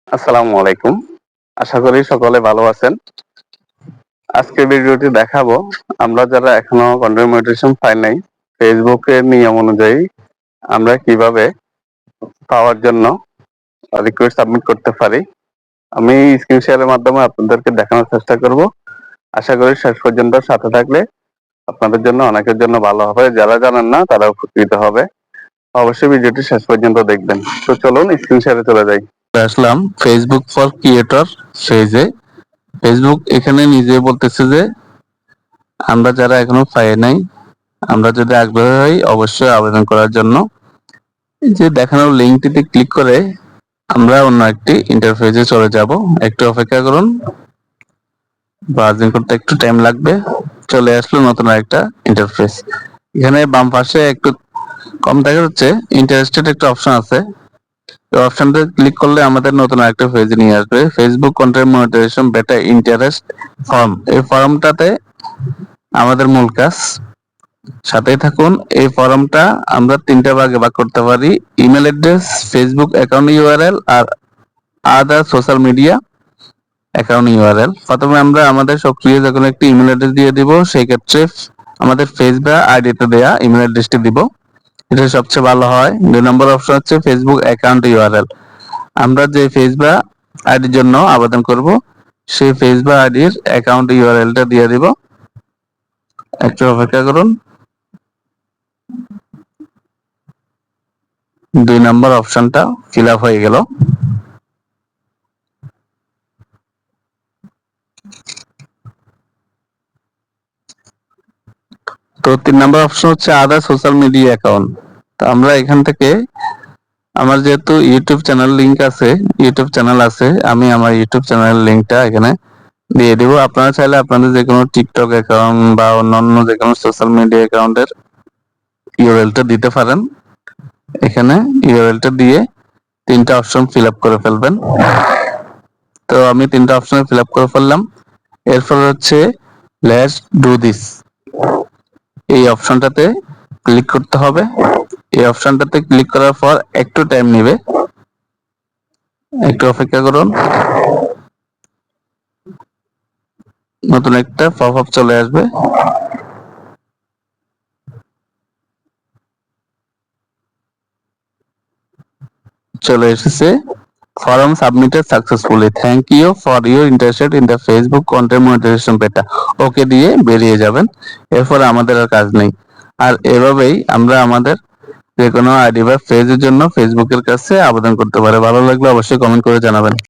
আসসালামু আলাইকুম। আশা করি সকলে ভালো আছেন। আজকের ভিডিওটি দেখাবো আমরা যারা এখনো কন্টেন্ট মনিটাইজেশন পাই নাই, Facebook এর নিয়ম অনুযায়ী আমরা কিভাবে পাওয়ার জন্য রিকোয়েস্ট সাবমিট করতে পারি। আমি স্ক্রিন শেয়ারের মাধ্যমে আপনাদেরকে দেখানোর চেষ্টা করব। আশা করি শেষ পর্যন্ত সাথে থাকলে আপনাদের জন্য অনেকের জন্য ভালো হবে। যারা জানেন না তারা উপকৃত হবে। অবশ্যই ভিডিওটি শেষ পর্যন্ত দেখবেন। তো চলুন স্ক্রিন শেয়ারে চলে যাই। আসলাম ফেসবুক ফর ক্রিয়েটর পেজে। ফেসবুক এখানে নিজে বলতেছে যে আমরা যারা এখনো পাই নাই, আমরা যদি আগ্রহী হই অবশ্যই আবেদন করার জন্য। এই যে দেখানোর লিঙ্কটিতে ক্লিক করে আমরা অন্য একটি ইন্টারফেসে চলে যাব। একটু অপেক্ষা করুন, ব্রাউজিং করতে একটু টাইম লাগবে। চলে আসলো নতুন একটা ইন্টারফেস। এখানে বাম পাশে একটু কম দেখা যাচ্ছে ইন্টারেস্টেড একটা অপশন আছে। এই অপশনটা ক্লিক করলে আমাদের নতুন একটা পেজে নিয়ে আসবে। Facebook content monetization beta interest form. এই ফর্মটাতে আমাদের মূল কাজ, সাথেই থাকুন। এই ফর্মটা আমরা তিনটা ভাগে ভাগ করতে পারি: email address, Facebook account URL আর other social media account URL. প্রথমে আমরা আমাদের সক্রিয় যে কোনো একটি ইমেল অ্যাড্রেস দিয়ে দিব। সেই ক্ষেত্রে আমাদের ফেস বা আইডিতে দেয়া ইমেল অ্যাড্রেসটি দিব, এটা সবচেয়ে ভালো হয়। 2 নম্বর অপশন হচ্ছে ফেসবুক অ্যাকাউন্ট ইউআরএল। আমরা যে ফেস বা আইডির জন্য আবেদন করব সেই ফেস বা আইডির অ্যাকাউন্ট ইউআরএলটা দিয়ে দিব। একটু অপেক্ষা করুন। 2 নম্বর অপশনটা ফিল আপ হয়ে গেল। তো 3 নম্বর অপশন হচ্ছে আদার সোশ্যাল মিডিয়া অ্যাকাউন্ট। তো আমরা এখান থেকে আমার যেহেতু ইউটিউব চ্যানেল লিংক আছে, ইউটিউব চ্যানেল আছে, আমি আমার ইউটিউব চ্যানেলের লিংকটা এখানে দিয়ে দিব। আপনারা চাইলে আপনাদের যে কোনো টিকটক অ্যাকাউন্ট বা অন্যান্য যে কোনো সোশ্যাল মিডিয়া অ্যাকাউন্টের ইউআরএলটা দিতে পারেন। এখানে ইউআরএলটা দিয়ে 3টা অপশন ফিল আপ করে ফেলবেন। তো আমি 3টা অপশনে ফিল আপ করে ফেললাম। এরপর হচ্ছে লেটস ডু দিস, এই অপশনটাতে ক্লিক করতে হবে। এই অপশনটাতে ক্লিক করার পর একটু টাইম নেবে, একটু অপেক্ষা করুন। নতুন একটা পপ আপ চলে আসবে। চলে এসেছে form submitted successfully, thank you for your interested in the Facebook content monetization beta. Okay দিয়ে বেরিয়ে যাবেন। এরপর আমাদের আর কাজ নেই। আর এভাবেই আমরা আমাদের যে কোনো আইডি বা পেজের জন্য ফেসবুকের কাছে আবেদন করতে পারি। ভালো লাগলে অবশ্যই কমেন্ট করে জানাবেন।